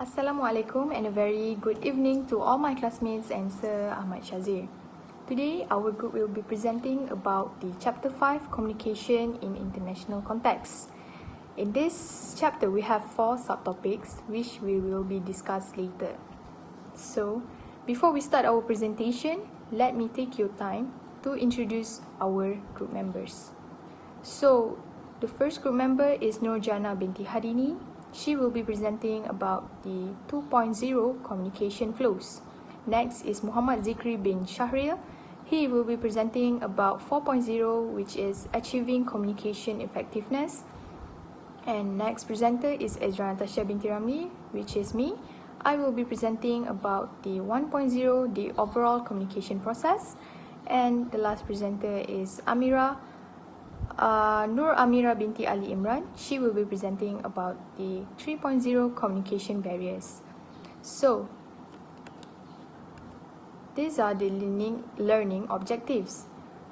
Assalamualaikum and a very good evening to all my classmates and Sir Ahmad Shazir. Today, our group will be presenting about the Chapter 5, Communication in International Context. In this chapter, we have 4 subtopics which we will be discussed later. So, before we start our presentation, let me take your time to introduce our group members. So, the first group member is Nurjana binti Harini. She will be presenting about the 2.0 communication flows. Next is Muhammad Zikri bin Shahril. He will be presenting about 4.0, which is achieving communication effectiveness. And next presenter is Ezra Natasha binti Ramli, which is me. I will be presenting about the 1.0, the overall communication process. And the last presenter is Nur Amira binti Ali Imran. She will be presenting about the 3.0 communication barriers. So, these are the learning objectives.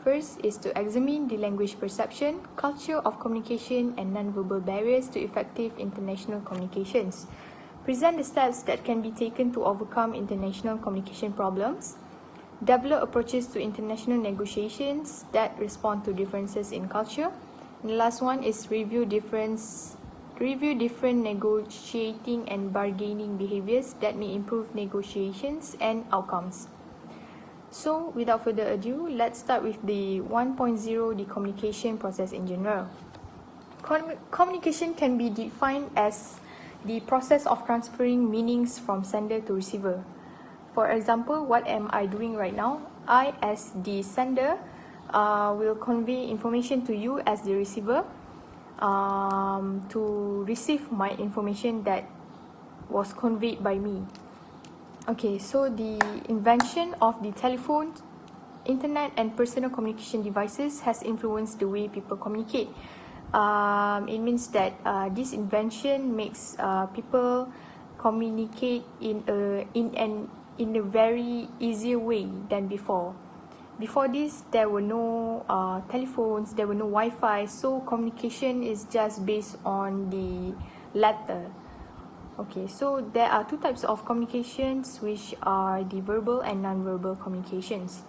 First is to examine the language perception, culture of communication and nonverbal barriers to effective international communications. Present the steps that can be taken to overcome international communication problems. Develop approaches to international negotiations that respond to differences in culture. And the last one is review different negotiating and bargaining behaviors that may improve negotiations and outcomes. So, without further ado, let's start with the 1.0, the communication process in general. Communication can be defined as the process of transferring meanings from sender to receiver. For example, what am I doing right now? I, as the sender, will convey information to you as the receiver to receive my information that was conveyed by me. Okay, so the invention of the telephone, internet and personal communication devices has influenced the way people communicate. It means that this invention makes people communicate in a very easier way than before. Before this, there were no telephones, there were no Wi-Fi, so communication is just based on the letter. Okay, so there are 2 types of communications, which are the verbal and non-verbal communications.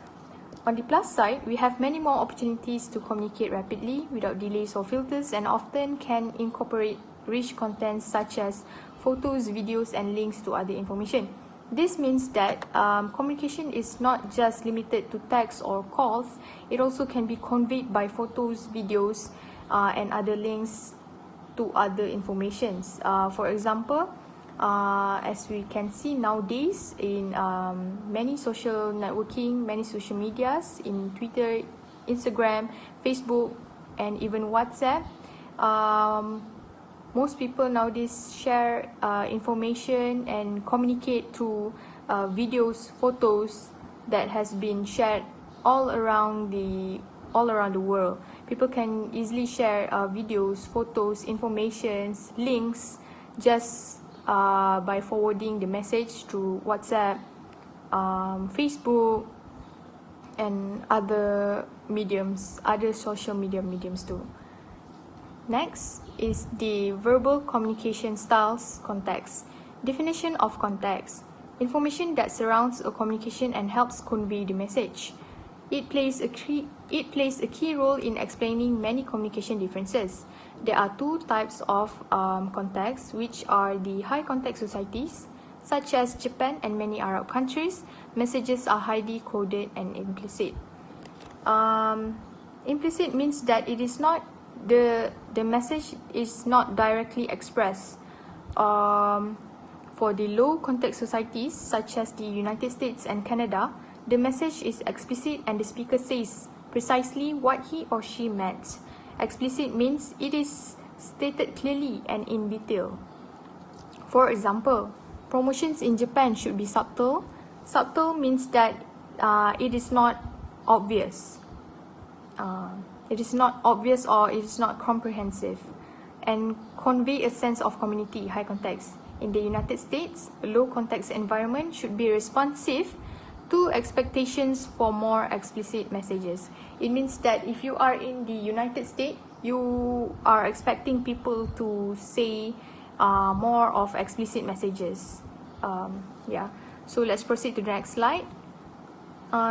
On the plus side, we have many more opportunities to communicate rapidly without delays or filters, and often can incorporate rich contents such as photos, videos and links to other information. This means that communication is not just limited to text or calls. It also can be conveyed by photos, videos, and other links to other informations. For example, as we can see nowadays in many social networking, many social medias, in Twitter, Instagram, Facebook, and even WhatsApp, most people nowadays share information and communicate through videos, photos that has been shared all around the world. People can easily share videos, photos, informations, links just by forwarding the message through WhatsApp, Facebook, and other mediums, other social media mediums too. Next is the verbal communication styles context. Definition of context: information that surrounds a communication and helps convey the message. It plays a key role in explaining many communication differences. There are 2 types of context, which are the high context societies, such as Japan and many Arab countries. Messages are highly coded and implicit. Implicit means that it is not the message is not directly expressed. For the low context societies such as the United States and Canada, the message is explicit and the speaker says precisely what he or she meant. Explicit means it is stated clearly and in detail. For example, promotions in Japan should be subtle. Subtle means that it is not obvious. It is not obvious or it is not comprehensive, and convey a sense of community, high context. In the United States, a low context environment should be responsive to expectations for more explicit messages. It means that if you are in the United States, you are expecting people to say more of explicit messages. Yeah. So let's proceed to the next slide.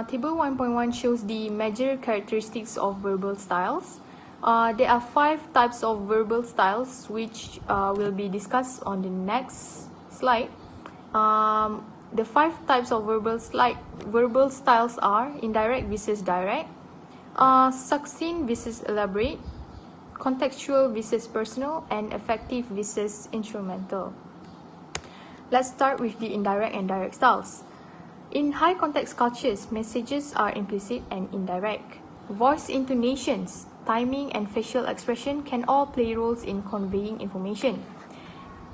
Table 1.1 shows the major characteristics of verbal styles. There are 5 types of verbal styles which will be discussed on the next slide. The 5 types of verbal styles are indirect versus direct, succinct versus elaborate, contextual versus personal, and effective versus instrumental. Let's start with the indirect and direct styles. In high context cultures, messages are implicit and indirect. Voice intonations, timing, and facial expression can all play roles in conveying information.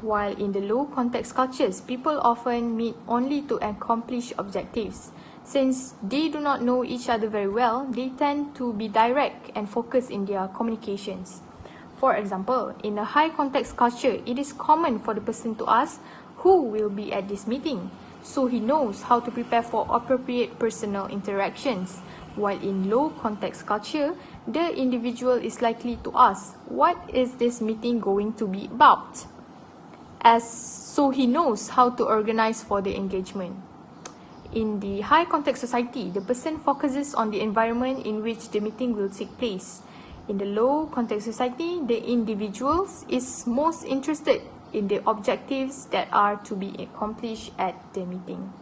While in the low context cultures, people often meet only to accomplish objectives. Since they do not know each other very well, they tend to be direct and focused in their communications. For example, in a high context culture, it is common for the person to ask who will be at this meeting, so he knows how to prepare for appropriate personal interactions. While in low context culture, the individual is likely to ask, what is this meeting going to be about? So he knows how to organize for the engagement. In the high context society, the person focuses on the environment in which the meeting will take place. In the low context society, the individual is most interested in the objectives that are to be accomplished at the meeting.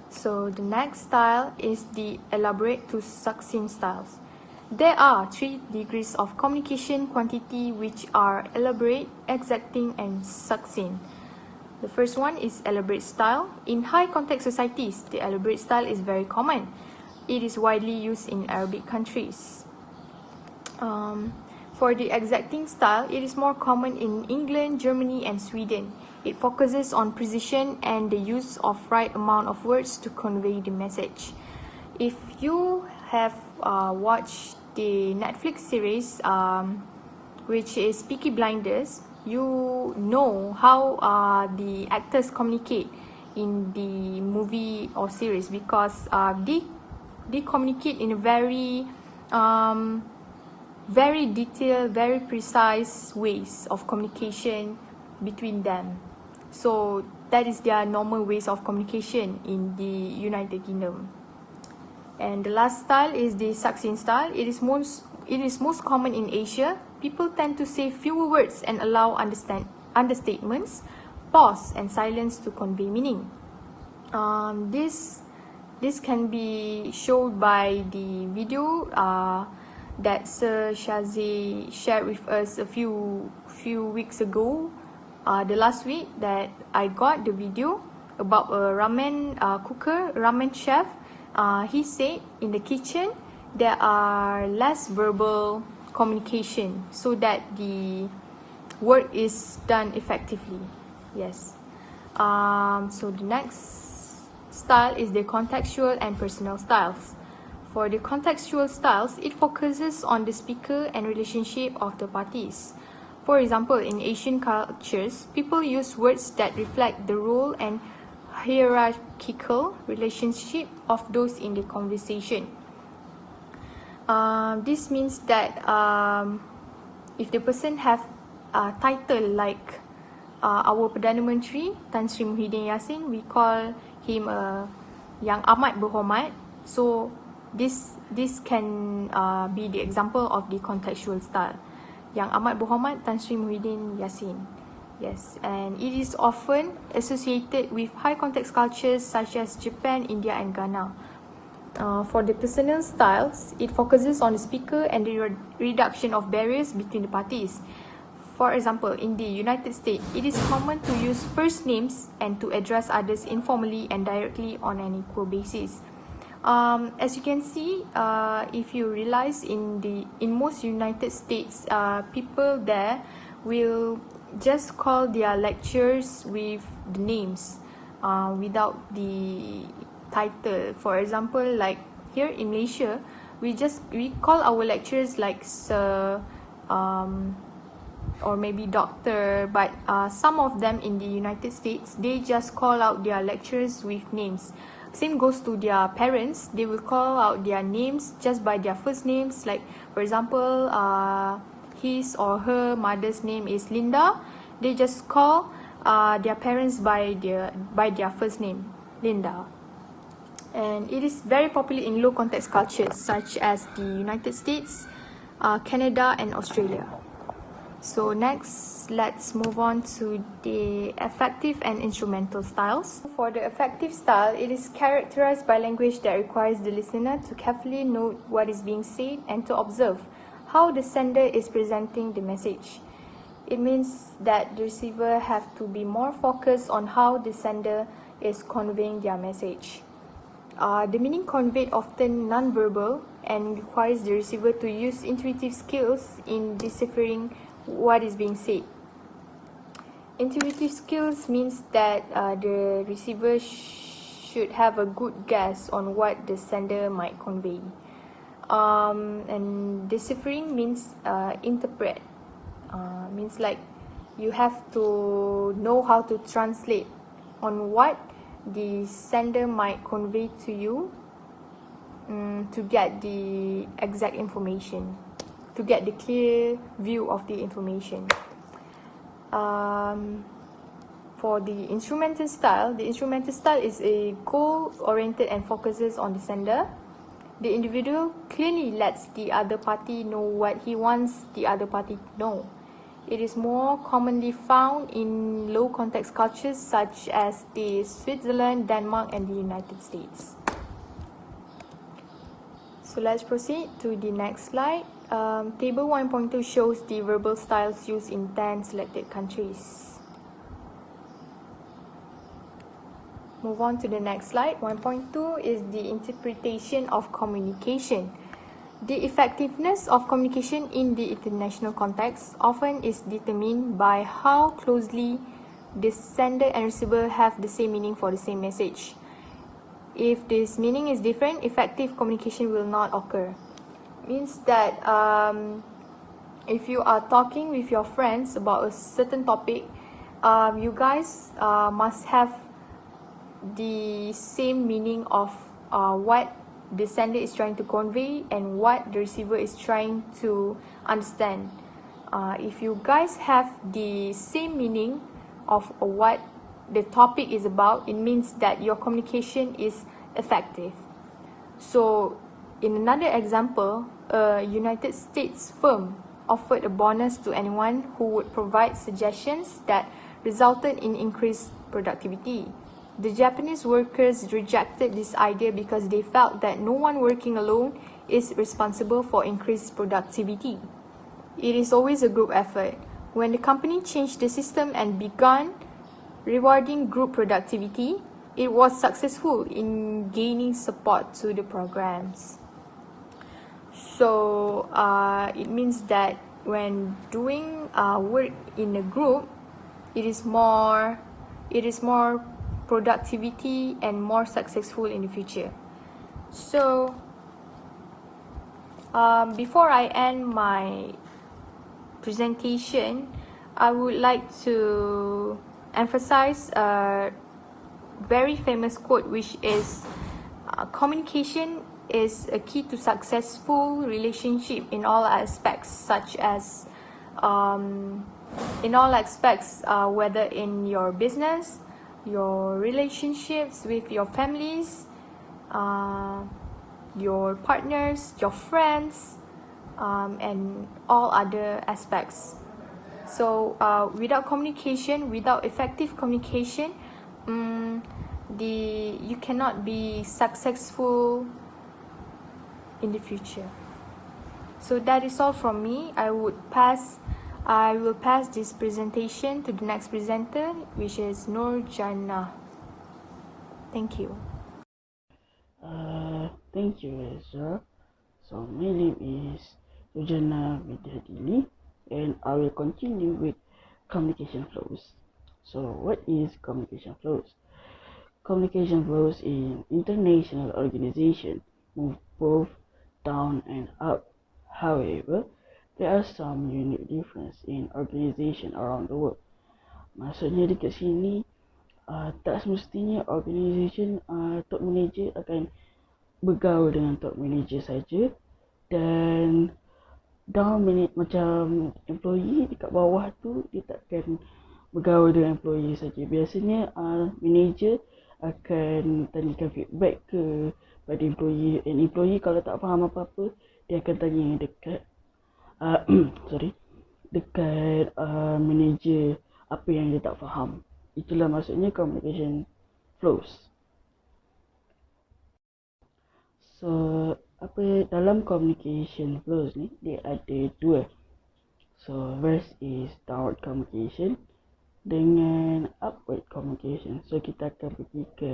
So the next style is the elaborate to succinct styles. There are 3 degrees of communication quantity which are elaborate, exacting, and succinct. The first one is elaborate style. In high context societies, the elaborate style is very common. It is widely used in Arabic countries. For the exacting style, it is more common in England, Germany, and Sweden. It focuses on precision and the use of right amount of words to convey the message. If you have watched the Netflix series, which is Peaky Blinders, you know how the actors communicate in the movie or series, because they communicate in a very detailed, very precise ways of communication between them. So that is their normal ways of communication in the United Kingdom. And the last style is the succinct style. It is most common in Asia. People tend to say fewer words and allow understatements, pause, and silence to convey meaning. This can be shown by the video that Sir Shazzy shared with us a few weeks ago. The last week that I got the video about a ramen chef. He said in the kitchen there are less verbal communication so that the work is done effectively. Yes. So the next style is the contextual and personal styles. For the contextual styles, it focuses on the speaker and relationship of the parties. For example, in Asian cultures, people use words that reflect the role and hierarchical relationship of those in the conversation. This means that if the person have a title like our Perdana Menteri Tan Sri Muhyiddin Yassin, we call him Yang Amat Berhormat. So this can be the example of the contextual style. Yang Amat Berhormat Tan Sri Muhyiddin Yassin. Yes, and it is often associated with high context cultures such as Japan, India, and Ghana. For the personal styles, it focuses on the speaker and the reduction of barriers between the parties. For example, in the United States, it is common to use first names and to address others informally and directly on an equal basis. As you can see, if you realize in most United States, people there will just call their lecturers with the names without the title. For example, like here in Malaysia, we call our lecturers like Sir or maybe Doctor, but some of them in the United States, they just call out their lecturers with names. Same goes to their parents. They will call out their names just by their first names. Like for example, his or her mother's name is Linda, They just call their parents by their first name, Linda. And it is very popular in low context cultures such as the United States, Canada, and Australia. So next, let's move on to the affective and instrumental styles. For the affective style, it is characterized by language that requires the listener to carefully note what is being said and to observe how the sender is presenting the message. It means that the receiver have to be more focused on how the sender is conveying their message. The meaning conveyed often non-verbal and requires the receiver to use intuitive skills in deciphering what is being said. Intuitive skills means that the receiver should have a good guess on what the sender might convey. And deciphering means interpret. Means like you have to know how to translate on what the sender might convey to you to get the exact information, to get the clear view of the information. For the instrumental style is a goal-oriented and focuses on the sender. The individual clearly lets the other party know what he wants the other party to know. It is more commonly found in low context cultures such as the Switzerland, Denmark, and the United States. So let's proceed to the next slide. Table 1.2 shows the verbal styles used in 10 selected countries. Move on to the next slide. 1.2 is the interpretation of communication. The effectiveness of communication in the international context often is determined by how closely the sender and receiver have the same meaning for the same message. If this meaning is different, effective communication will not occur. Means that if you are talking with your friends about a certain topic, you guys must have the same meaning of what the sender is trying to convey and what the receiver is trying to understand. If you guys have the same meaning of what the topic is about, it means that your communication is effective. So, in another example, a United States firm offered a bonus to anyone who would provide suggestions that resulted in increased productivity. The Japanese workers rejected this idea because they felt that no one working alone is responsible for increased productivity. It is always a group effort. When the company changed the system and began rewarding group productivity, it was successful in gaining support to the programs. So it means that when doing work in a group, it is more productivity and more successful in the future. So before I end my presentation, I would like to emphasize a very famous quote, which is communication is a key to successful relationship in all aspects, such as whether in your business, your relationships with your families, your partners, your friends, and all other aspects. So without communication, without effective communication, you cannot be successful in the future. So that is all from me. I will pass this presentation to the next presenter, which is Nur Jannah. Thank you. Thank you, Ezra. So my name is Rujana Vidyadili, and I will continue with communication flows. So what is communication flows? Communication flows in international organization move both down and up. However, there are some unique difference in organization around the world. Maksudnya dekat sini, tak semestinya organisation top manager akan bergaul dengan top manager saja, dan down manage macam employee dekat bawah tu dia takkan bergaul dengan employee saja. Biasanya manager akan tanyakan feedback pada employee, dan employee kalau tak faham apa-apa, dia akan tanya dekat dekat manager apa yang dia tak faham. Itulah maksudnya communication flows. So dalam communication flows ni dia ada dua. So first is downward communication dengan upward communication. So kita akan pergi ke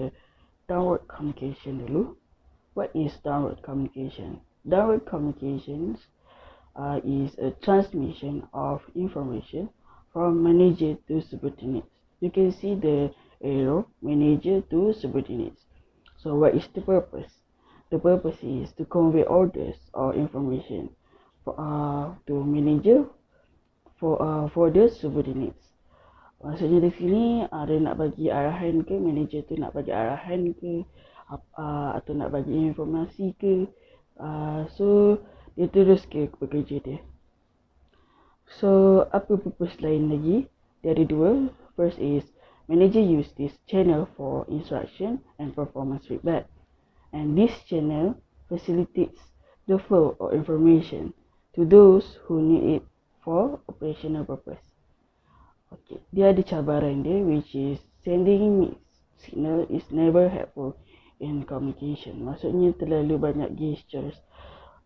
downward communication dulu. What is downward communication? Downward communications is a transmission of information from manager to subordinates. You can see the arrow, manager to subordinates. So what is the purpose? The purpose is to convey orders or information to manager for the subordinates. Maksudnya di sini ada nak bagi arahan ke, manager tu nak bagi arahan ke, atau nak bagi informasi ke. So dia terus ke pekerja dia. So apa purpose lain lagi? Dia ada dua. First is manager use this channel for instruction and performance feedback, and this channel facilitates the flow of information to those who need it for operational purpose. Okay, dia ada cabaran dia, which is sending mixed signal is never helpful in communication. Maksudnya terlalu banyak gestures.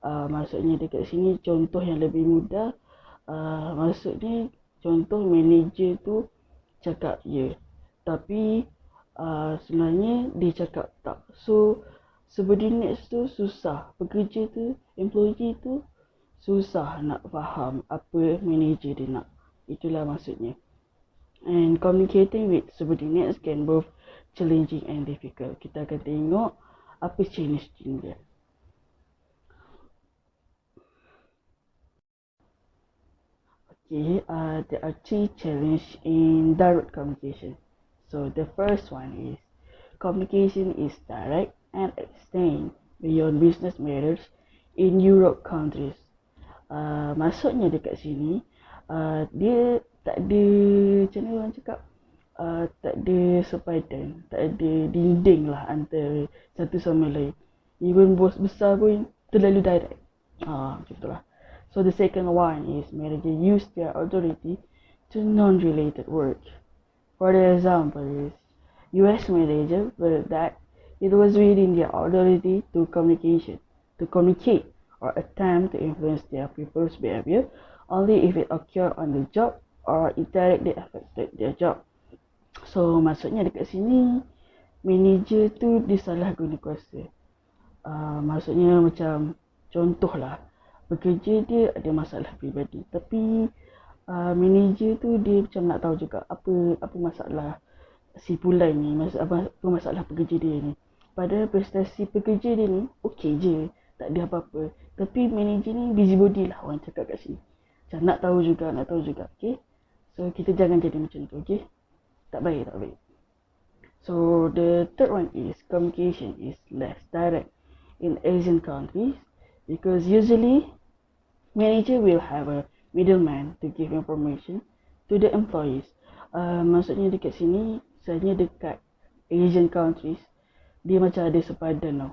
Maksudnya dekat sini contoh yang lebih mudah, maksudnya contoh manager tu cakap ya, tapi sebenarnya dia cakap tak. So subordinates tu susah, pekerja tu, employee tu susah nak faham apa manager dia nak. Itulah maksudnya. And communicating with subordinates can both challenging and difficult. Kita akan tengok apa challenge dia. Okay, there are three challenges in direct communication. So the first one is communication is direct and extend beyond business matters in Europe countries. Maksudnya dekat sini dia tak ada, macam mana orang cakap, tak ada sepadan, tak ada dinding lah antara satu sama lain. Even bos besar pun terlalu direct. Macam itulah. So the second one is manager use their authority to non-related work. For example is US manager felt that it was within their authority to communicate or attempt to influence their people's behavior only if it occurred on the job or it directly affected their job. So maksudnya dekat sini manager tu dia salah guna kuasa. Maksudnya macam contohlah, pekerja dia ada masalah peribadi, tapi manager tu dia macam nak tahu juga apa masalah si Pulai ni, apa masalah pekerja dia ni. Padahal prestasi pekerja dia ni okey je, tak ada apa-apa, tapi manager ni busybody lah orang cakap kat sini. Macam nak tahu juga, okay? So kita jangan jadi macam tu, okay? Tak baik. So the third one is communication is less direct in Asian countries because usually manager will have a middleman to give information to the employees. Maksudnya dekat sini, sebenarnya dekat Asian countries dia macam ada sepadan tau.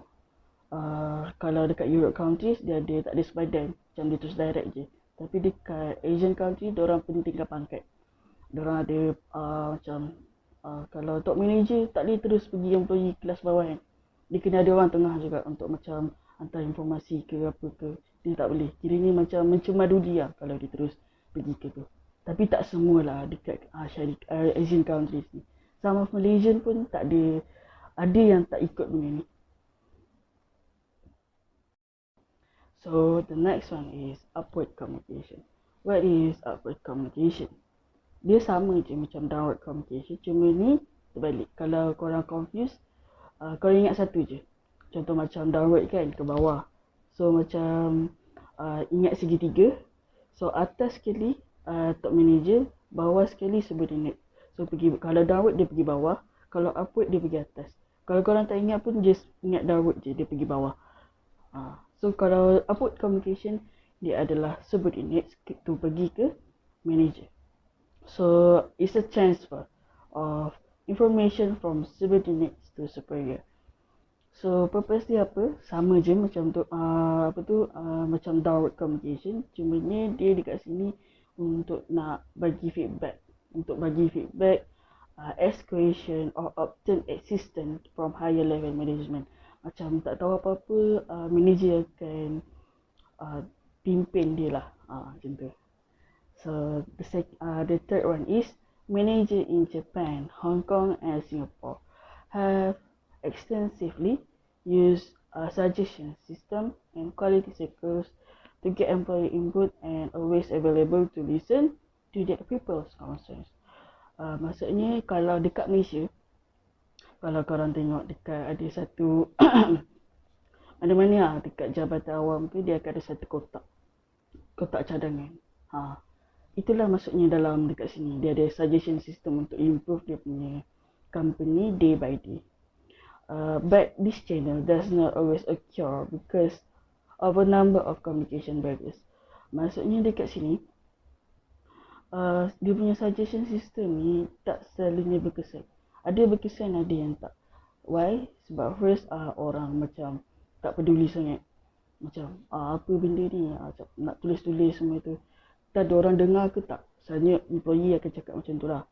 Kalau dekat Europe countries dia tak ada sepadan, macam dia terus direct je. Tapi dekat Asian country, diorang pentingkan pangkat. Diorang ada macam kalau top manager tak boleh terus pergi employee kelas bawah kan. Dia kena ada orang tengah juga untuk macam hantar informasi ke apa ke. Dia tak boleh. Kiranya macam mencemaduli lah kalau dia terus pergi ke tu. Tapi tak semualah dekat Asian countries ni. Some of Malaysian pun tak ada. Ada yang tak ikut benda ni. So the next one is upward communication. What is upward communication? Dia sama je macam downward communication, cuma ni terbalik. Kalau korang confused, korang ingat satu je. Contoh macam downward kan, ke bawah. So macam ingat segitiga. So atas sekali top manager, bawah sekali subordinate. So kalau downward dia pergi bawah, kalau upward dia pergi atas. Kalau korang tak ingat pun just ingat downward je, dia pergi bawah. So kalau upward communication, dia adalah subordinates tu pergi ke manager. So it's a transfer of information from subordinates to superior. So purpose dia apa? Sama je macam tu macam direct communication. Cumanya dia dekat sini untuk nak bagi feedback, ask question or obtain assistance from higher level management. Macam tak tahu apa-apa, manager akan pimpin dia lah, macam tu. So the third one is manager in Japan, Hong Kong and Singapore have extensively used a suggestion system and quality circles to get employee input and always available to listen to their people's concerns. Maksudnya kalau dekat Malaysia, kalau korang tengok dekat ada satu mana-mana lah dekat jabatan awam tu, dia akan ada satu kotak cadangan. Itulah maksudnya dalam dekat sini. Dia ada suggestion system untuk improve dia punya company day by day. But this channel does not always occur because of a number of communication barriers. Maksudnya dekat sini, dia punya suggestion system ni tak selalunya berkesan. Ada berkesan, ada yang tak. Why? Sebab first, orang macam tak peduli sangat. Macam, apa benda ni? Nak tulis-tulis semua tu. Tak ada orang dengar ke tak? Sebenarnya employee akan cakap macam tu lah.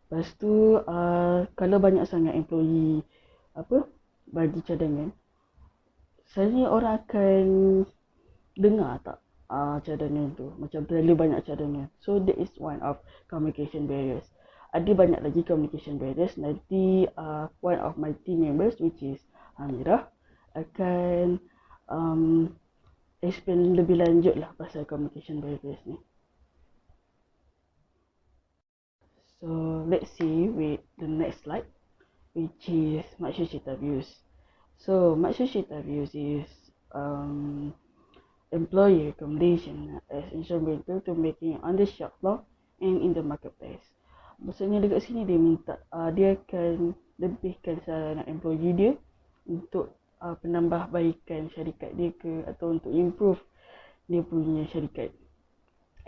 Lepas tu, kalau banyak sangat employee bagi cadangan, sebenarnya orang akan dengar tak cadangan tu. Macam terlalu banyak cadangan. So that is one of communication barriers. Ada banyak lagi communication barriers. Nanti one of my team members, which is Amirah, akan explain lebih lanjut lah pasal communication barriers ni. So let's see with the next slide, which is maksud cerita views. So maksud cerita views is employee recommendation as instrumental to making on the shop floor and in the marketplace. Maksudnya dekat sini dia minta dia akan lebihkan saranan employee dia untuk penambahbaikan syarikat dia ke, atau untuk improve dia punya syarikat.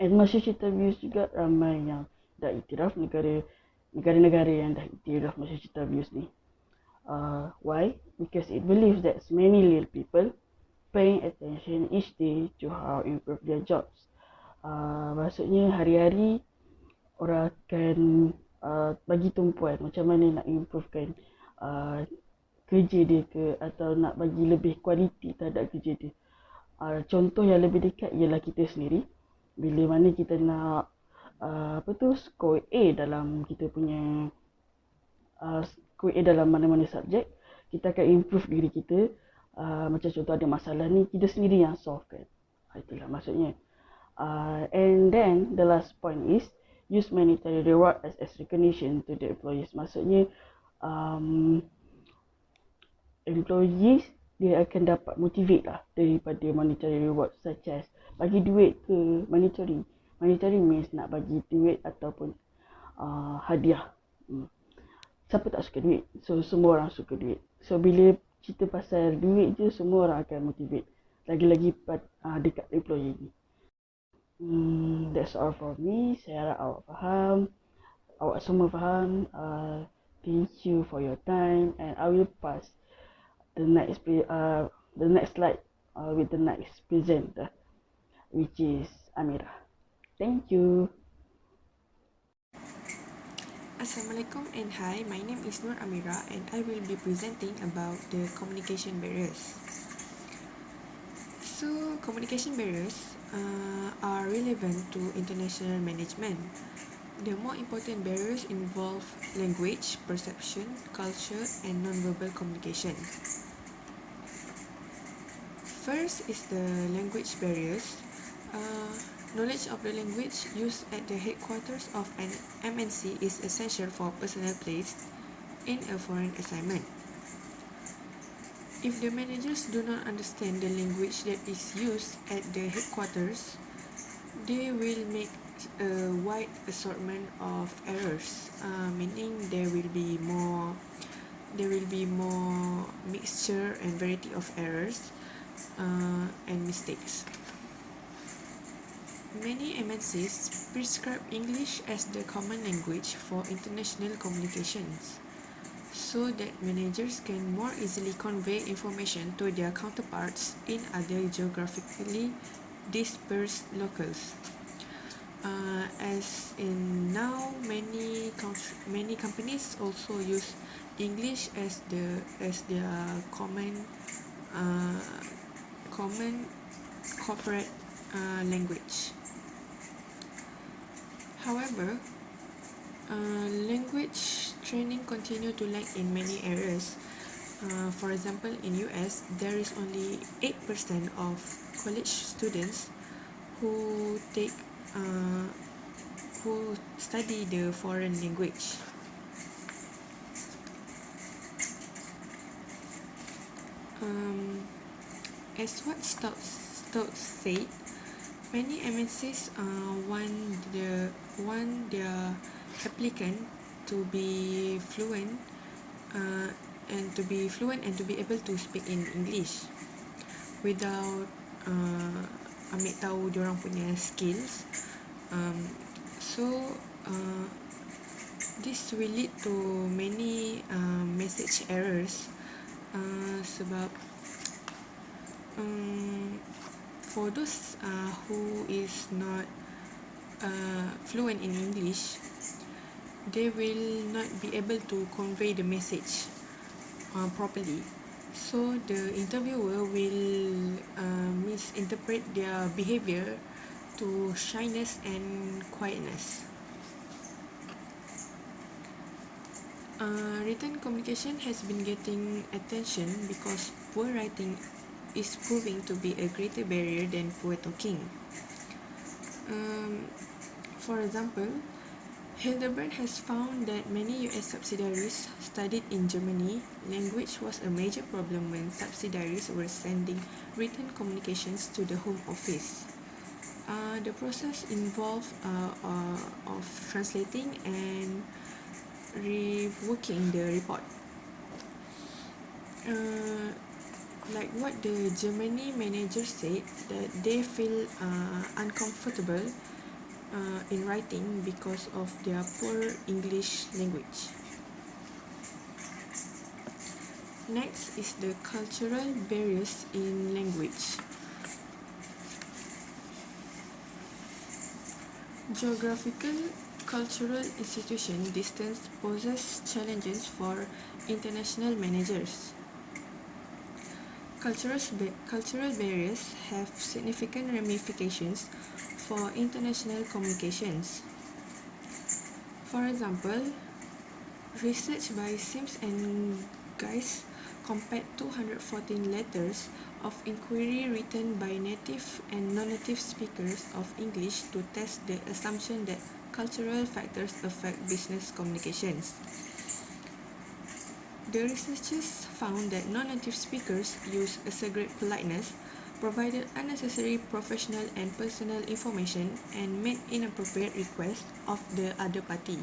And maksud cerita views juga ramai yang dah iktiraf, negara-negara yang dah iktiraf maksud cerita views ni. Why? Because it believes that many little people paying attention each day to how improve their jobs. Maksudnya hari-hari orang akan bagi tumpuan macam mana nak improvekan kerja dia ke, atau nak bagi lebih kualiti terhadap kerja dia. Contoh yang lebih dekat ialah kita sendiri. Bila mana kita nak score A dalam kita punya score A dalam mana-mana subjek, kita akan improve diri kita. Macam contoh ada masalah ni, kita sendiri yang solve kan. Itulah maksudnya. And then the last point is use monetary reward as recognition to the employees. Maksudnya employees dia akan dapat motivate lah daripada monetary reward, such as bagi duit ke. Monetary means nak bagi duit ataupun hadiah. Siapa tak suka duit? So semua orang suka duit. So bila cerita pasal duit je, semua orang akan motivate. Lagi-lagi dekat employee ni. That's all for me. Saya harap awak faham. Awak semua faham. Thank you for your time, and I will pass the next slide with the next presenter, which is Amirah. Thank you. Assalamualaikum and hi, my name is Nur Amira and I will be presenting about the communication barriers. So, communication barriers are relevant to international management. The more important barriers involve language, perception, culture, and non-verbal communication. First is the language barriers. Knowledge of the language used at the headquarters of an MNC is essential for personnel placed in a foreign assignment. If the managers do not understand the language that is used at the headquarters, they will make a wide assortment of errors, meaning there will be more mixture and variety of errors and mistakes. Many MNCs prescribe English as the common language for international communications, so that managers can more easily convey information to their counterparts in other geographically dispersed locales. As in now, many companies also use English as their uh, common corporate language. However, language training continue to lack in many areas. For example, in US, there is only 8% of college students who take uh, who study the foreign language. Um, as what Stokes said, many MNCs want their applicant to be fluent uh, and to be able to speak in English without ambil tahu diorang punya skills. So uh, this will lead to many message errors sebab for those who is not fluent in English, they will not be able to convey the message properly. So the interviewer will misinterpret their behavior to shyness and quietness. Written communication has been getting attention because poor writing is proving to be a greater barrier than poor talking. For example, Hildebrand has found that many US subsidiaries studied in Germany. Language was a major problem when subsidiaries were sending written communications to the home office. The process involved of translating and reworking the report. Like what the Germany manager said, that they feel uncomfortable in writing because of their poor English language. Next is the cultural barriers in language. Geographical cultural institution distance poses challenges for international managers. Cultural barriers have significant ramifications for international communications. For example, research by Sims and Geis compared 214 letters of inquiry written by native and non-native speakers of English to test the assumption that cultural factors affect business communications. The researchers found that non-native speakers use exaggerate politeness, provided unnecessary professional and personal information, and made inappropriate requests of the other party.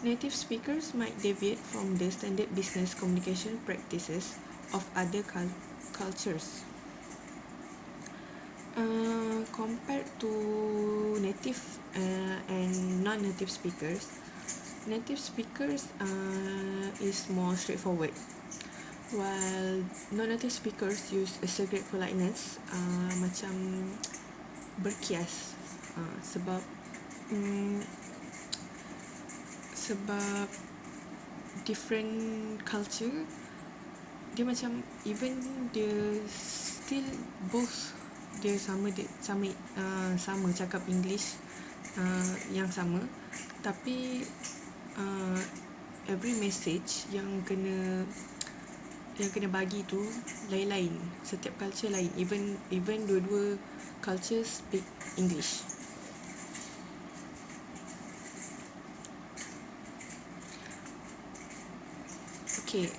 Native speakers might deviate from the standard business communication practices of other cultures. Compared to native and non-native speakers, native speakers is more straightforward, while non-native speakers use exaggerate politeness, macam berkias, sebab different culture, dia macam even dia still both dia sama cakap English yang sama, tapi every message yang kena bagi tu lain-lain. Setiap culture lain, even dua-dua culture speak English. Okay,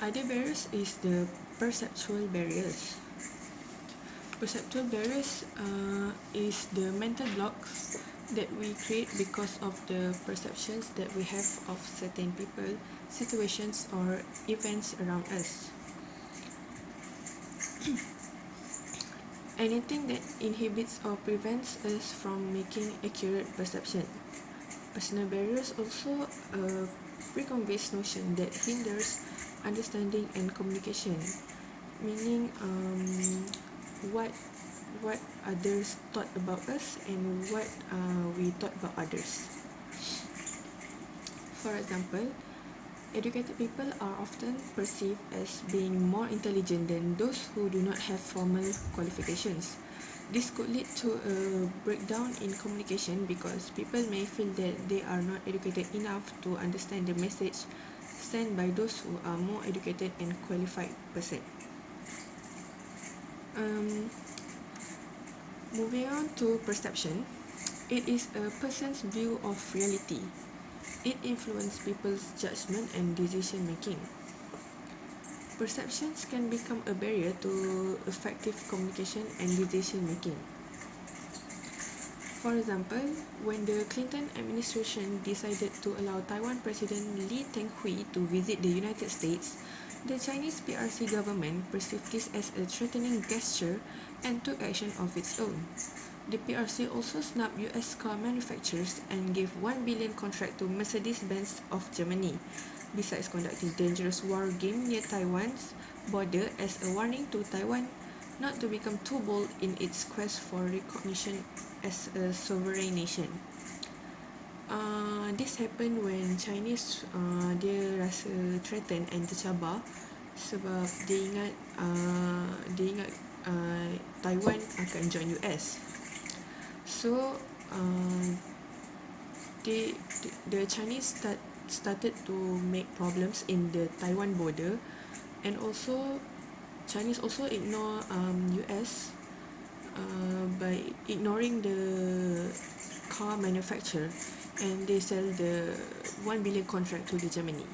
other barriers is the perceptual barriers. Perceptual barriers is the mental blocks that we create because of the perceptions that we have of certain people, situations, or events around us. anything that inhibits or prevents us from making accurate perception. Personal barriers also a preconceived notion that hinders understanding and communication, meaning what others thought about us and what we thought about others. For example, educated people are often perceived as being more intelligent than those who do not have formal qualifications. This could lead to a breakdown in communication because people may feel that they are not educated enough to understand the message sent by those who are more educated and qualified person. Um, Moving on to perception, it is a person's view of reality. It influences people's judgment and decision making. Perceptions can become a barrier to effective communication and decision making. For example, when the Clinton administration decided to allow Taiwan President Lee Teng-hui to visit the United States, the Chinese PRC government perceived this as a threatening gesture and took action of its own. The PRC also snubbed US car manufacturers and gave 1 billion contract to Mercedes-Benz of Germany, besides conducting dangerous war game near Taiwan's border as a warning to Taiwan not to become too bold in its quest for recognition as a sovereign nation. This happened when Chinese dia rasa threatened and tercabar sebab dia ingat Taiwan akan join US. So the Chinese started to make problems in the Taiwan border, and also Chinese also ignore US by ignoring the car manufacturer, and they sell the 1 billion contract to the Germany.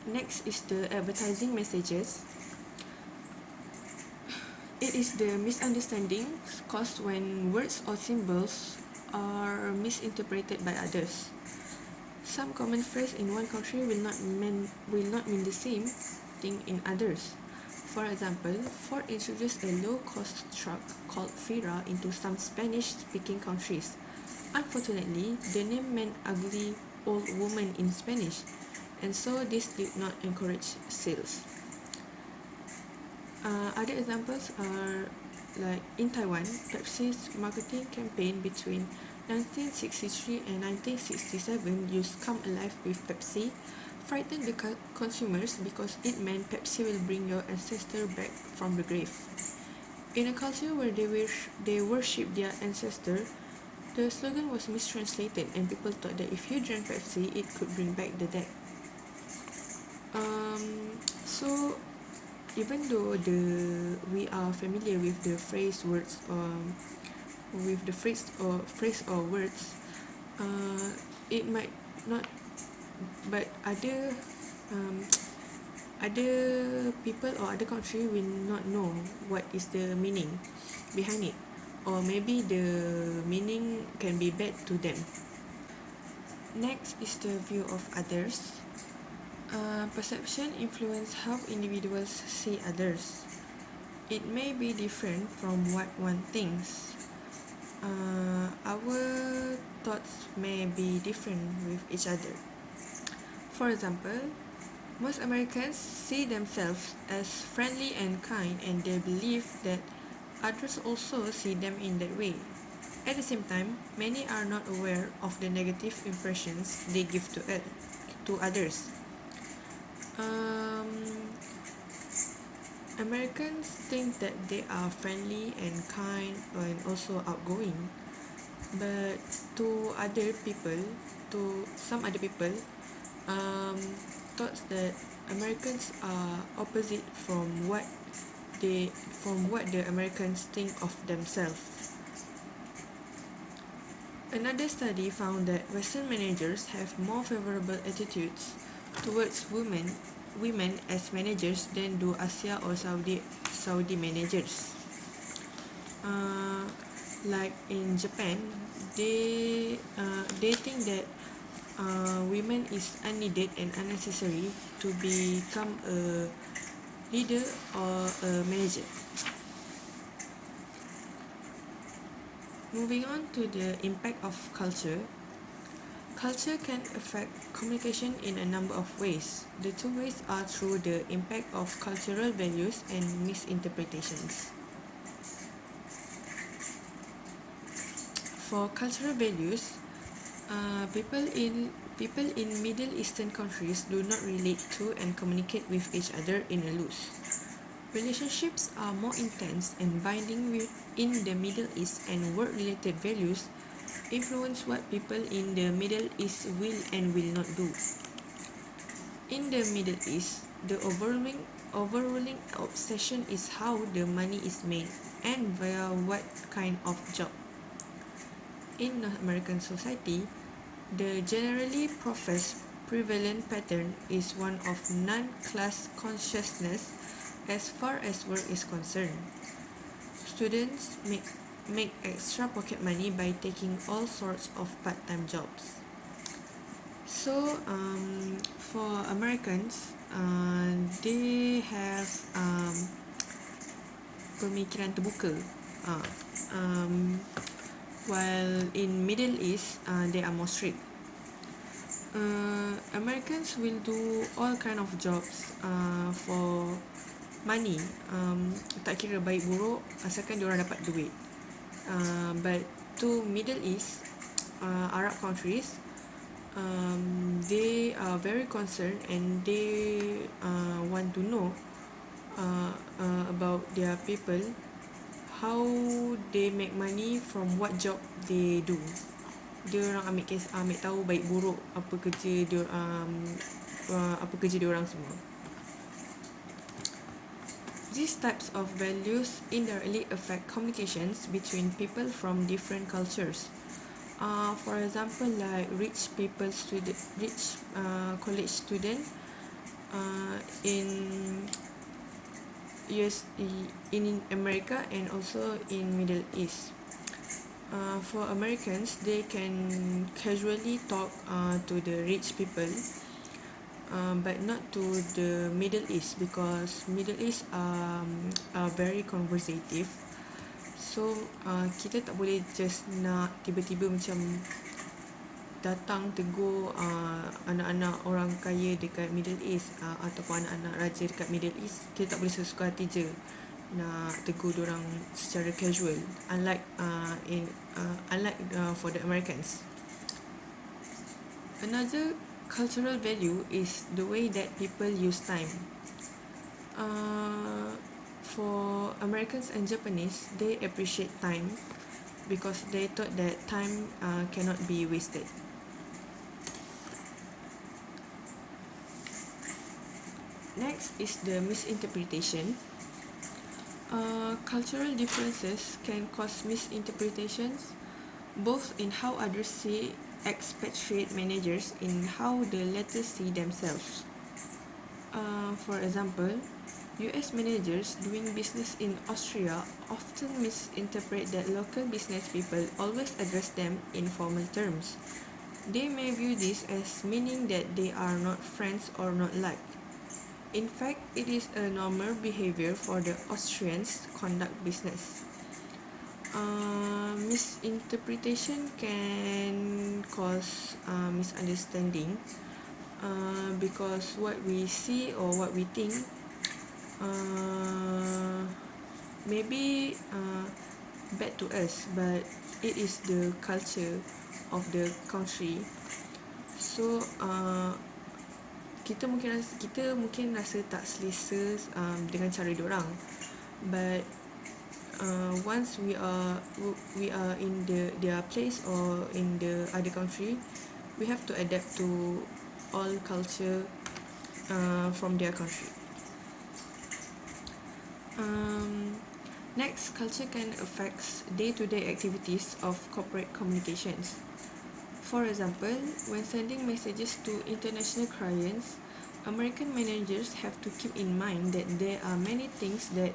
Next is the advertising messages. It is the misunderstandings caused when words or symbols are misinterpreted by others. Some common phrase in one country will not mean the same thing in others. For example, Ford introduced a low-cost truck called Fira into some Spanish-speaking countries. Unfortunately, the name meant ugly old woman in Spanish, and so this did not encourage sales. Other examples are like in Taiwan, Pepsi's marketing campaign between 1963 and 1967 used "Come Alive with Pepsi" frightened the consumers because it meant Pepsi will bring your ancestor back from the grave. In a culture where they worship their ancestor, the slogan was mistranslated and people thought that if you drank Pepsi, it could bring back the dead. So even though we are familiar with the phrase words with the phrase or words, it might not, but other people or other country will not know what is the meaning behind it, or maybe the meaning can be bad to them. Next is the view of others. Perception influences how individuals see others. It may be different from what one thinks. Our thoughts may be different with each other. For example, most Americans see themselves as friendly and kind, and they believe that others also see them in that way. At the same time, many are not aware of the negative impressions they give to others. Americans think that they are friendly and kind and also outgoing, but to some other people, thoughts that Americans are opposite from what the Americans think of themselves. Another study found that Western managers have more favorable attitudes towards women as managers than do Asia or Saudi managers. Like in Japan, they think that women is unneeded and unnecessary to become a leader, or a manager. Moving on to the impact of culture. Culture can affect communication in a number of ways. The two ways are through the impact of cultural values and misinterpretations. For cultural values, people in Middle Eastern countries do not relate to and communicate with each other in a loose. Relationships are more intense and binding in the Middle East, and work-related values influence what people in the Middle East will and will not do. In the Middle East, the overruling obsession is how the money is made and via what kind of job. In North American society, the generally professed prevalent pattern is one of non-class consciousness as far as work is concerned. Students make extra pocket money by taking all sorts of part-time jobs. So, for Americans, they have pemikiran terbuka. While in Middle East, they are more strict. Americans will do all kind of jobs for money. Tak kira baik buruk, asalkan diorang dapat duit. But to Middle East, Arab countries, they are very concerned and they want to know about their people, how they make money from what job they do. Dia orang ambil tahu baik buruk apa kerja dia orang semua. These types of values indirectly affect communications between people from different cultures. For example, like rich college student in in America and also in Middle East. For Americans, they can casually talk to the rich people, but not to the Middle East, because Middle East are very conversative. So kita tak boleh just nak tiba-tiba macam datang tegur anak-anak orang kaya dekat Middle East ataupun anak-anak raja dekat Middle East. Kita tak boleh sesuka hati je nak tegur diorang secara casual, unlike for the Americans. Another cultural value is the way that people use time. For Americans and Japanese, they appreciate time because they thought that time cannot be wasted. Next is the misinterpretation. Cultural differences can cause misinterpretations both in how others see expatriate managers and how the latter see themselves. For example, US managers doing business in Austria often misinterpret that local business people always address them in formal terms. They may view this as meaning that they are not friends or not liked. In fact, it is a normal behavior for the Austrians to conduct business. Misinterpretation can cause misunderstanding because what we see or what we think maybe bad to us, but it is the culture of the country. So kita mungkin rasa tak selesa dengan cara diorang, but once we are in their place or in the other country, we have to adapt to all culture from their country. Next, culture can affect day-to-day activities of corporate communications. For example, when sending messages to international clients, American managers have to keep in mind that there are many things that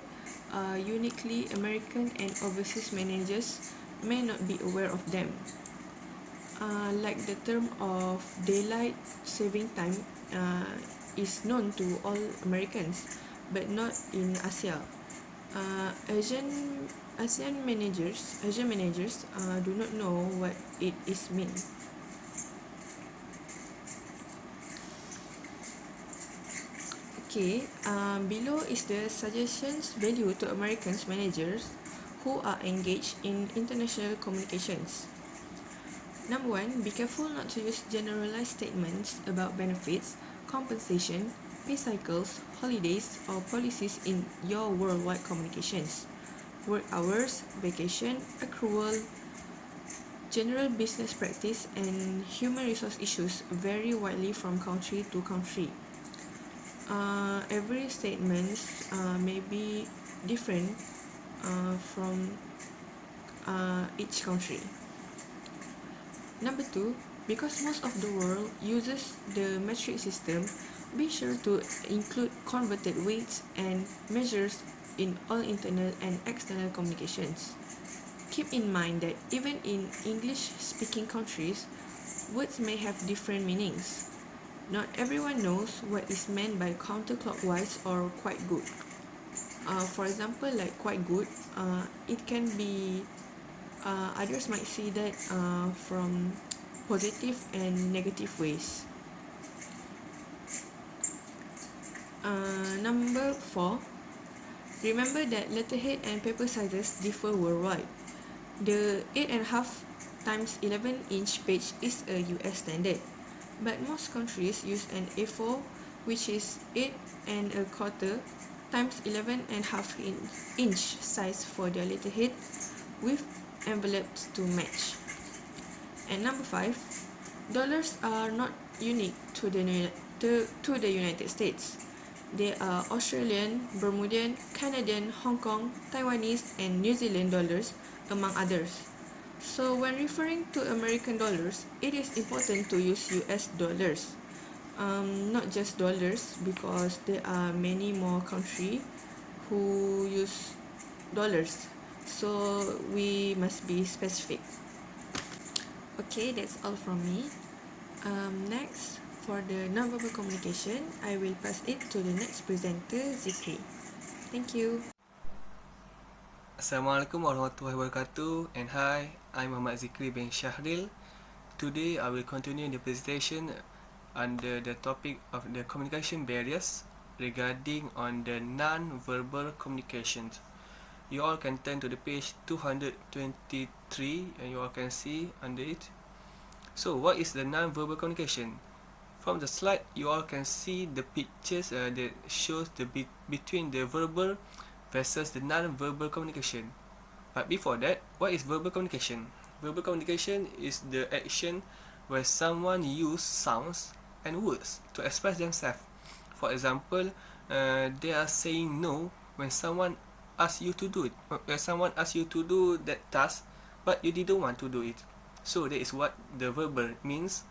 are uniquely American and overseas managers may not be aware of them. Like the term of daylight saving time is known to all Americans, but not in Asia. Asian managers do not know what it is mean. Okay, below is the suggestions value to Americans managers who are engaged in international communications. Number one, be careful not to use generalized statements about benefits, compensation, pay cycles, holidays, or policies in your worldwide communications. Work hours, vacation, accrual, general business practice, and human resource issues vary widely from country to country. Every statement may be different from each country. Number two, because most of the world uses the metric system, be sure to include converted weights and measures in all internal and external communications. Keep in mind that even in English-speaking countries, words may have different meanings. Not everyone knows what is meant by counterclockwise or quite good. For example, like quite good, it can be others might see that from positive and negative ways. Number 4, remember that letterhead and paper sizes differ worldwide. The 8.5 times 11-inch page is a US standard, but most countries use an A4, which is 8.25 times 11.5-inch size for their letterhead, with envelopes to match. And number 5, dollars are not unique to the United States. They are Australian, Bermudian, Canadian, Hong Kong, Taiwanese, and New Zealand dollars, among others. So when referring to American dollars, it is important to use US dollars, not just dollars, because there are many more countries who use dollars. So we must be specific. Okay, that's all from me. Next, for the non-verbal communication, I will pass it to the next presenter, Zikri. Thank you. Assalamualaikum warahmatullahi wabarakatuh, and hi, I'm Muhammad Zikri bin Shahril. Today I will continue the presentation under the topic of the communication barriers regarding on the non-verbal communications. You all can turn to the page 223 and you all can see under it. So what is the non-verbal communication? From the slide you all can see the pictures that shows the between the verbal versus the non-verbal communication. But before that, what is verbal communication? Verbal communication is the action where someone use sounds and words to express themselves. For example, they are saying no when someone asks you to do it. When someone asks you to do that task, but you didn't want to do it. So that is what the verbal means.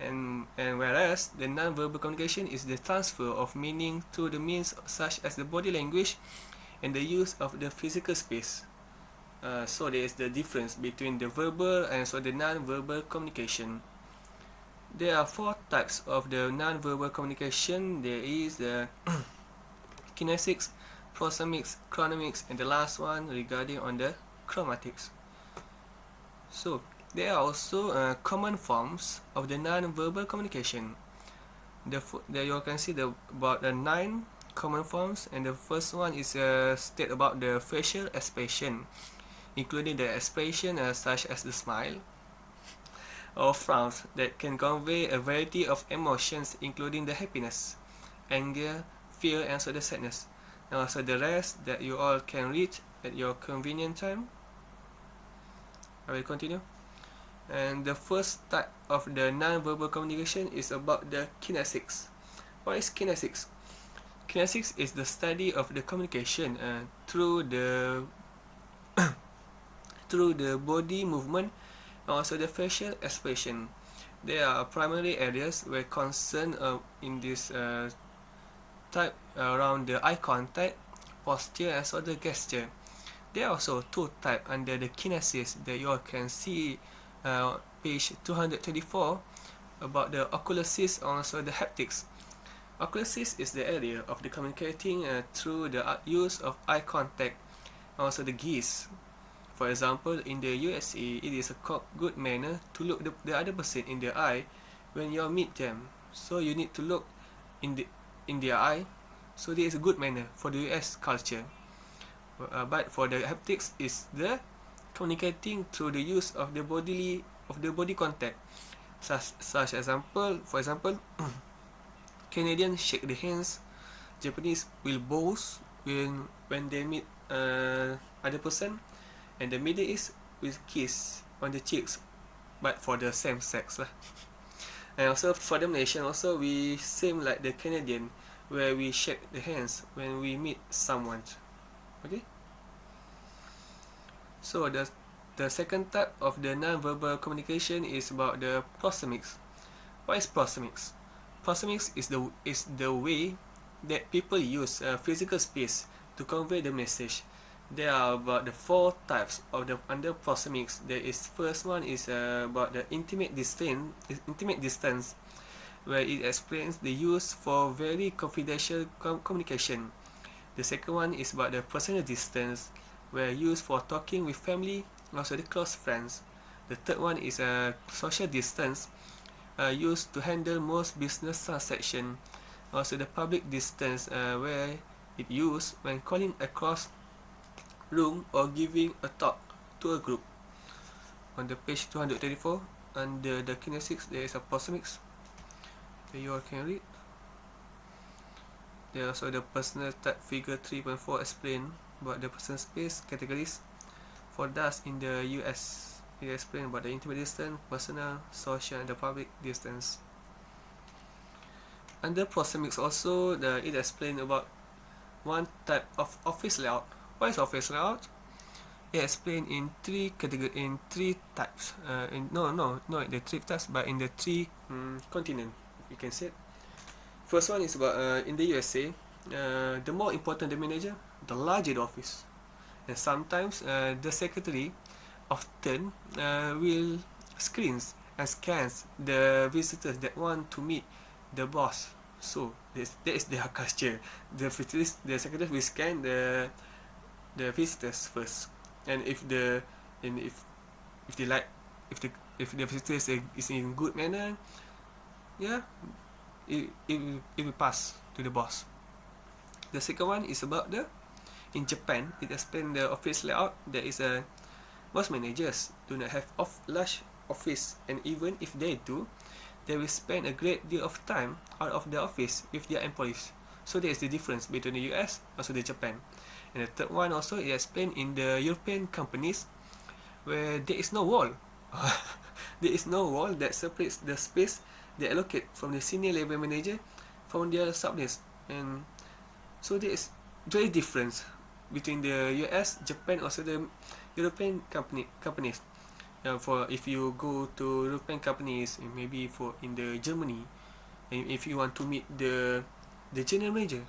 And whereas the non-verbal communication is the transfer of meaning through the means such as the body language and the use of the physical space. So there is the difference between the verbal and so the non-verbal communication. There are 4 types of the non-verbal communication. There is the kinesics, prosemics, chronomics, and the last one regarding on the chromatics. So there are also common forms of the non-verbal communication. There you can see about the 9 common forms, and the first one is state about the facial expression, including the expression such as the smile or frowns that can convey a variety of emotions, including the happiness, anger, fear, and also the sadness. And also the rest that you all can read at your convenient time. I will continue. And the first type of the non-verbal communication is about the kinesics. What is kinesics? Kinesics is the study of the communication through the through the body movement and also the facial expression. There are primary areas where concern in this type around the eye contact, posture, and also the gesture. There are also 2 types under the kinesis that you all can see page 224 about the oculosis and also the haptics. Oculosis is the area of the communicating through the use of eye contact, also the gaze. For example, in the USA, it is a good manner to look the other person in the eye when you meet them. So you need to look in their eye. So this is a good manner for the US culture. But for the haptics is the communicating through the use of the body contact. Such example, for example, Canadians shake the hands. Japanese will bows when they meet other person, and the Middle East will kiss on the cheeks, but for the same sex lah. And also for the Malaysian also we same like the Canadian, where we shake the hands when we meet someone. Okay. So the second type of the non-verbal communication is about the proxemics. What is proxemics? Proxemics is the way that people use physical space to convey the message. There are about the 4 types of the under proxemics. There is first one is about the intimate distance, where it explains the use for very confidential communication. The second one is about the personal distance, where used for talking with family, also the close friends. The third one is a social distance, used to handle most business transactions. Also the public distance, where it used when calling across room or giving a talk to a group. On the page 234, under the kinesics, there is a proxemics that you all can read. There also the personal type figure 3.4 explain about the personal space categories. For thus in the US, it explain about the intimate distance, personal, social, and the public distance. Under proxemics also, it explain about one type of office layout. What is office layout? It explained in 3 types. Not the 3 types, but in the 3 continent. You can say. First one is about in the USA. The more important the manager, the larger the office, and sometimes the secretary often will screens and scans the visitors that want to meet the boss. So that is their culture. The secretary will scan the visitors first, and if the visitors is in good manner, yeah, it will pass to the boss. The second one is about in Japan. It explains the office layout. There is most managers do not have large office, and even if they do, they will spend a great deal of time out of the office with their employees. So there is the difference between the US also the Japan. And the third one also is explained in the European companies, where there is no wall. There is no wall that separates the space they allocate from the senior level manager from their subordinates. And so there is very difference between the US, Japan, also the European companies. For if you go to European companies, maybe for in the Germany, and if you want to meet the general manager,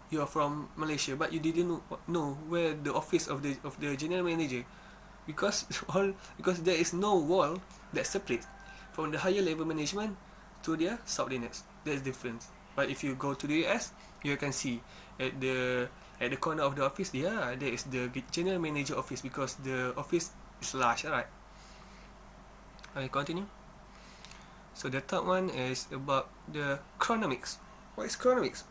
you are from Malaysia, but you didn't know where the office of the general manager, because there is no wall that separates from the higher level management to their subordinates. That's different. But if you go to the US, you can see at the corner of the office, yeah, there is the general manager office, because the office is large, right? I continue. So the third one is about the chronomics. What is chronomics?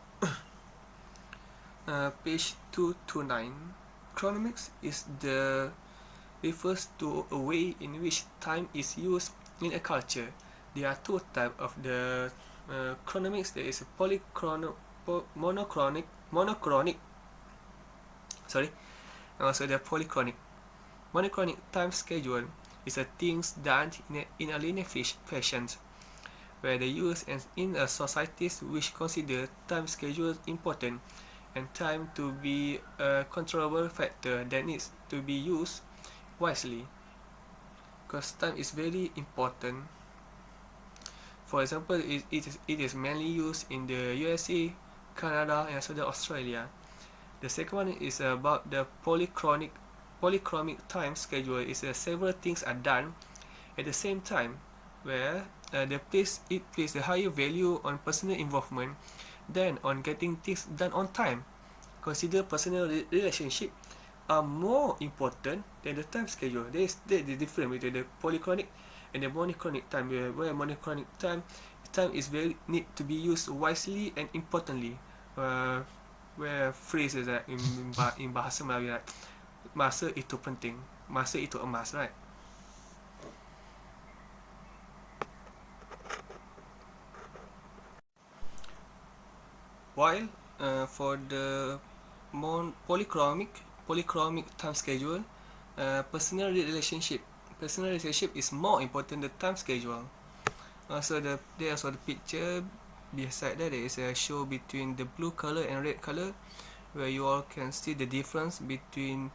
Page 229. Chronomics refers to a way in which time is used in a culture. There are 2 types of the chronomics. There is a monochronic, sorry, and also the polychronic. Monochronic time schedule is a things done in a linear fashion, where they use in a societies which consider time schedule important and time to be a controllable factor that needs to be used wisely, because time is very important. For example, it is mainly used in the USA, Canada, and also the Australia. The second one is about the polychromic time schedule. Is several things are done at the same time, where it places a higher value on personal involvement than on getting things done on time. Consider personal relationship are more important than the time schedule. There is the difference between the polychronic and the monochronic time. Where monochronic time is very need to be used wisely and importantly. Where phrases that in bahasa Melayu, right? Masa itu penting, masa itu emas, right? While for the polychromic time schedule, personal relationship is more important than time schedule. So there also the picture beside that, there is a show between the blue color and red color, where you all can see the difference between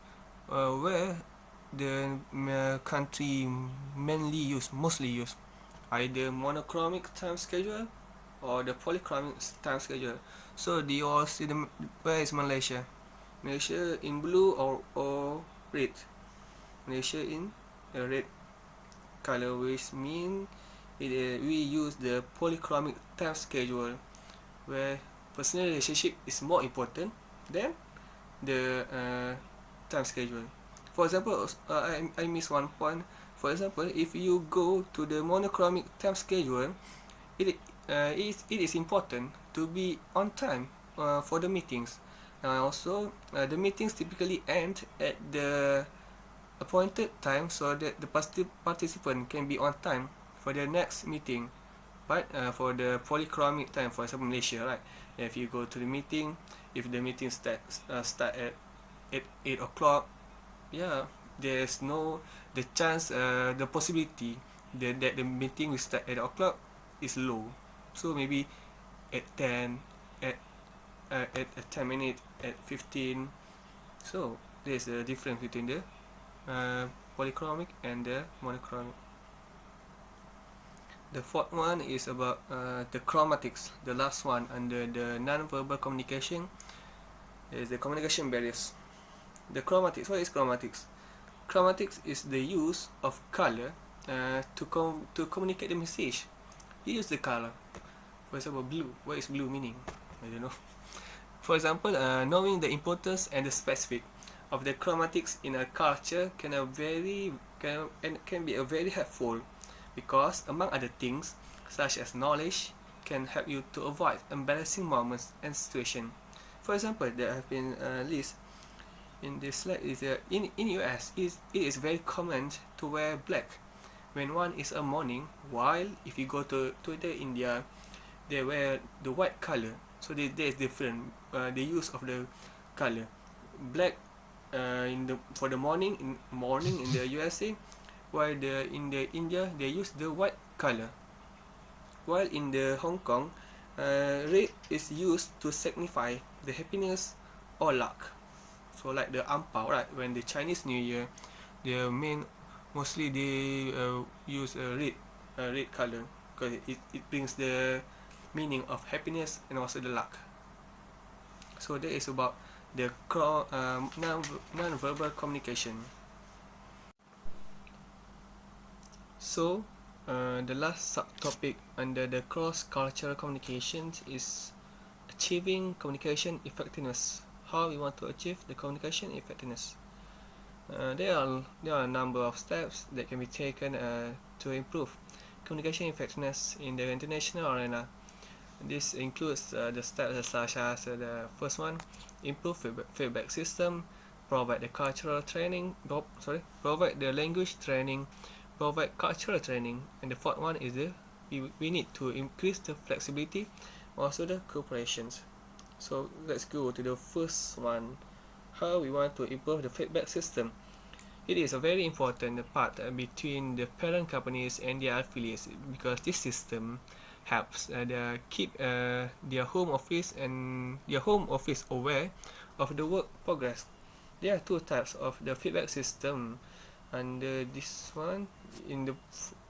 where the country mostly use either monochromic time schedule or the polychromic time schedule. So do you all see where is Malaysia? Malaysia in blue or red? Malaysia in red color, which mean we use the polychromic time schedule, where personal relationship is more important than the time schedule. For example, I miss one point. For example, if you go to the monochromic time schedule, it it is important to be on time for the meetings. Also, the meetings typically end at the appointed time so that the participant can be on time for the next meeting. But for the polychromic time, for example Malaysia, right? If you go to the meeting, if the meeting start at 8 o'clock, yeah, there's no the chance, the possibility that the meeting will start at 8 o'clock is low. So maybe at 10, at at 10 minutes, at 15. So there's a difference between the polychromic and the monochromic. The fourth one is about the chromatics. The last one under the non-verbal communication is the communication barriers. The chromatics. What is chromatics? Chromatics is the use of color to communicate the message. You use the color. For example, blue. What is blue meaning? I don't know. For example, knowing the importance and the specific of the chromatics in a culture can be a very helpful, because among other things, such as knowledge, can help you to avoid embarrassing moments and situations. For example, there have been list in this slide is in US it is very common to wear black when one is a mourning, while if you go to the India, they wear the white color. So there is different the use of the color. Black in the for the morning in the USA, while in the India they use the white color. While in the Hong Kong, red is used to signify the happiness or luck. So like the ampao, right? When the Chinese New Year, the mostly they use a red color, because it brings the meaning of happiness and also the luck. So that is about the non-verbal communication. So the last subtopic under the cross-cultural communications is achieving communication effectiveness. How we want to achieve the communication effectiveness. There are a number of steps that can be taken to improve communication effectiveness in the international arena. This includes the steps such as the first one, improve feedback system, provide the cultural training, provide the language training, provide cultural training, and the fourth one is we need to increase the flexibility, also the cooperations. So let's go to the first one, how we want to improve the feedback system. It is a very important part between the parent companies and their affiliates, because this system helps keep their home office aware of the work progress. There are two types of the feedback system under this one in the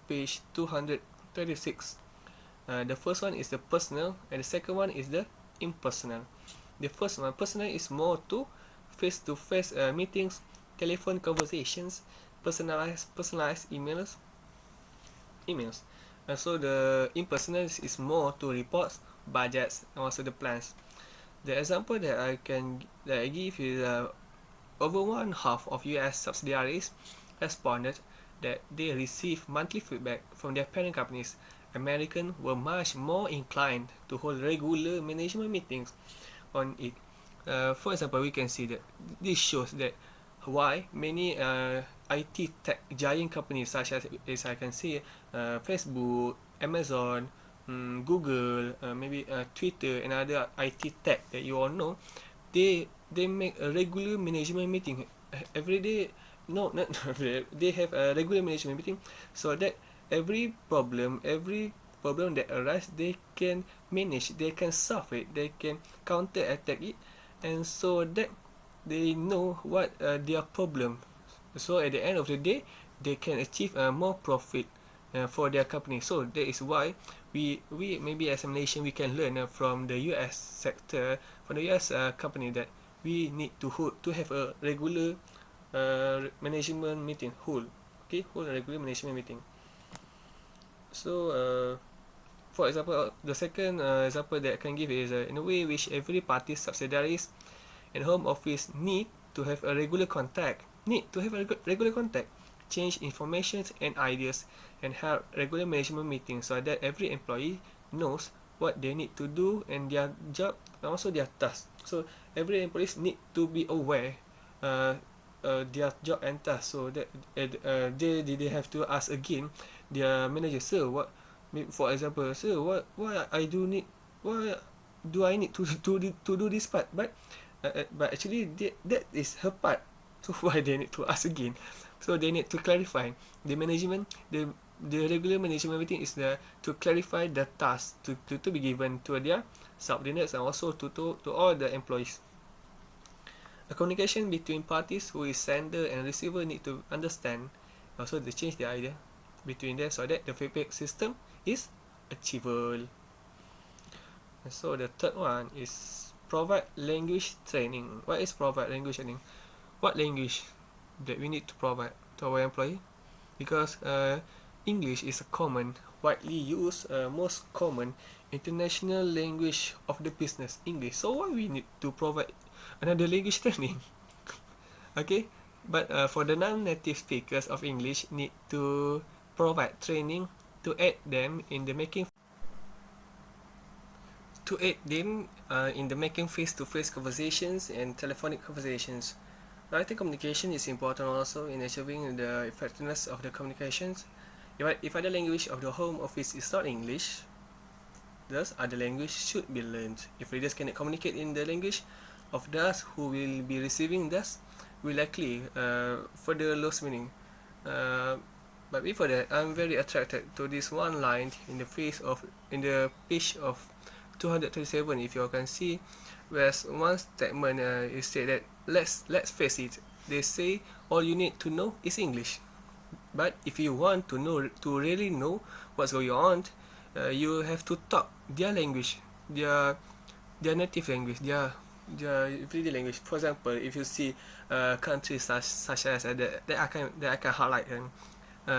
page 236. The first one is the personal, and the second one is the impersonal. The first one, personal, is more to face-to-face meetings, telephone conversations, personalized emails. And so the impersonal is more to reports, budgets, and also the plans. The example that I give is over one half of US subsidiaries responded that they received monthly feedback from their parent companies. Americans were much more inclined to hold regular management meetings on it. For example, we can see that this shows that why many IT tech giant companies such as I can see Facebook, Amazon, Google, maybe Twitter and other IT tech that you all know, they make a regular management meeting every day. No, not every day. They have a regular management meeting so that every problem that arises, they can manage, they can solve it, they can counter attack it, and so that they know what their problem. So at the end of the day, they can achieve more profit for their company. So that is why we maybe as a nation we can learn from the US sector, from the US company, that we need to have a regular management meeting, hold a regular management meeting. So for example, the second example that I can give is in a way which every party's subsidiaries and home office need to have a regular contact, change information and ideas, and have regular management meetings so that every employee knows what they need to do and their job and also their task. So every employees need to be aware uh, their job and task, so that they have to ask again their manager, sir, what, for example, sir, why do I need to do this part, but actually that is her part. So why they need to ask again? So they need to clarify the management. The regular management meeting is there to clarify the task to be given to their subordinates and also to all the employees. A communication between parties who is sender and receiver need to understand, also to change the idea between them so that the feedback system is achievable. And so the third one is provide language training. What is provide language training? What language that we need to provide to our employee? Because English is a common, widely used, most common international language of the business, English. So why we need to provide another language training? Okay, but for the non-native speakers of English, need to provide training to aid them in the making face-to-face conversations and telephonic conversations. Writing communication is important also in achieving the effectiveness of the communications. If other language of the home office is not English, thus other language should be learned. If readers cannot communicate in the language of those who will be receiving, thus will likely further lose meaning. But before that, I'm very attracted to this one line in the page of 237. If you can see, whereas one statement is said that let's face it. They say all you need to know is English. But if you want to really know what's going on, you have to talk their language, their native language, their everyday language. For example, if you see countries such as that I can highlight,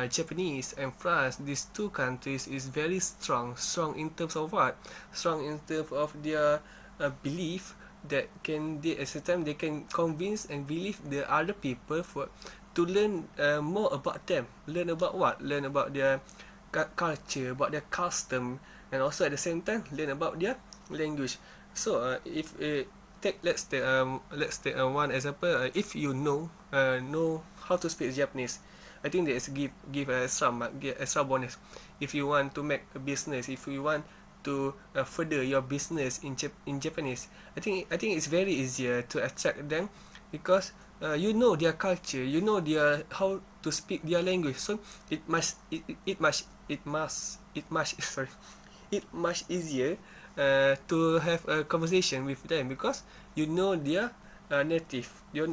Japanese and France, these two countries is very strong in terms of what? Strong in terms of their belief that can they at the time they can convince and believe the other people to learn more about them. Learn about what? Learn about their culture, about their custom, and also at the same time learn about their language. So if let's take one example. If you know how to speak Japanese, I think that is give extra bonus. If you want to make a business, if you want to further your business in Japanese, I think it's very easier to attract them because you know their culture, you know their how to speak their language. So sorry, it much easier to have a conversation with them because you know their native, you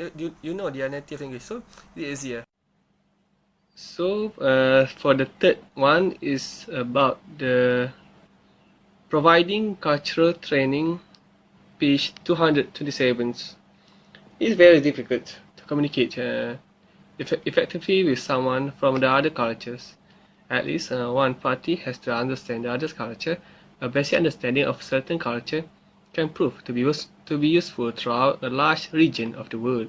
know their native language. So it's easier. So for the third one is about the providing cultural training, page 227. It's very difficult to communicate effectively with someone from the other cultures. At least one party has to understand the other's culture. A basic understanding of certain culture can prove to be useful throughout a large region of the world.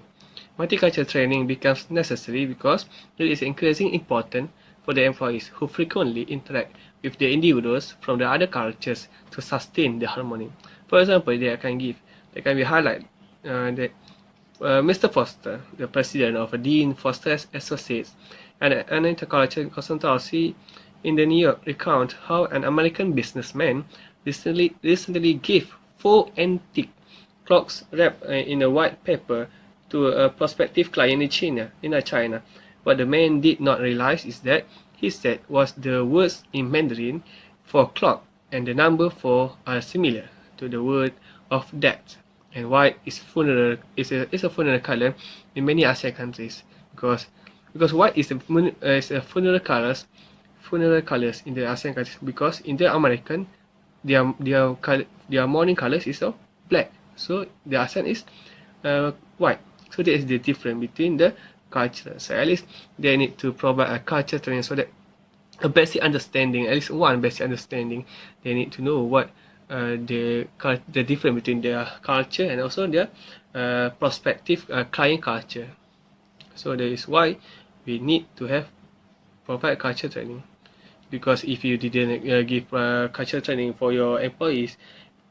Multicultural training becomes necessary because it is increasingly important for the employees who frequently interact with the individuals from the other cultures to sustain the harmony. For example, they can be highlight that Mr. Foster, the president of Dean Foster Associates, an intercultural consultancy in the New York, recount how an American businessman recently gave 4 antique clocks wrapped in a white paper to a prospective client in China. What the man did not realize is that he said was the words in Mandarin for clock and the number for are similar to the word of death. And white is a funeral color in many Asian countries because white is a funeral colors in the ASEAN countries because in the American their mourning colors is of black. So the ASEAN is white. So that is the difference between the culture. So at least they need to provide a culture training so that a basic understanding, at least one basic understanding, they need to know what the difference between their culture and also their prospective client culture. So that is why we need to have provide culture training. Because if you didn't give culture training for your employees,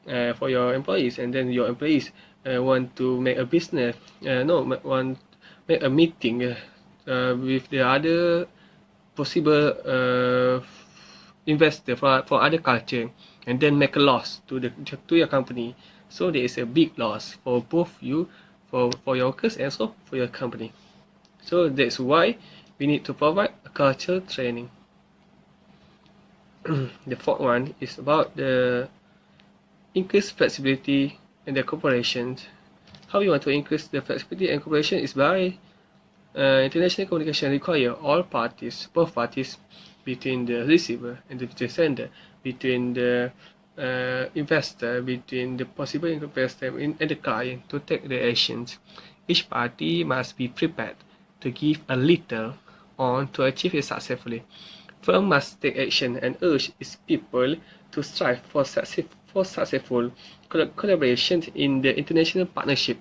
and then your employees want to make a business, want make a meeting with the other possible investor for other culture, and then make a loss to your company. So there is a big loss for both you, for your workers and also for your company. So that's why we need to provide a culture training. The fourth one is about the increased flexibility and the cooperation. How we want to increase the flexibility and cooperation is by international communication require all parties, both parties, between the receiver and the sender, between the investor, between the possible investor and the client to take the actions. Each party must be prepared to give a little on to achieve it successfully. Firm must take action and urge its people to strive for successful collaboration in the international partnership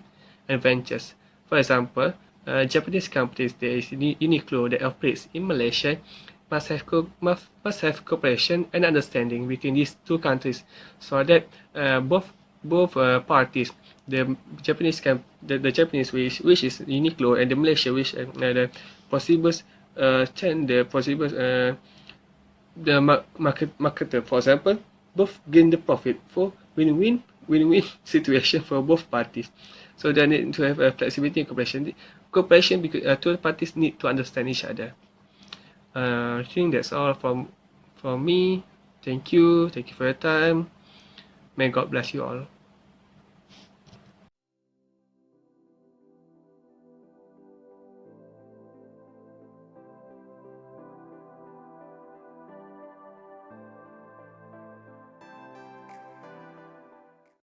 and ventures. For example, Japanese companies, there is Uniqlo that operates in Malaysia, must have cooperation and understanding between these two countries, so that both parties, the Japanese which is Uniqlo, and the Malaysia which the possible the marketer, for example, both gain the profit for win-win situation for both parties. So they need to have a flexibility and cooperation because two parties need to understand each other. I think that's all from me. Thank you for your time. May God bless you all.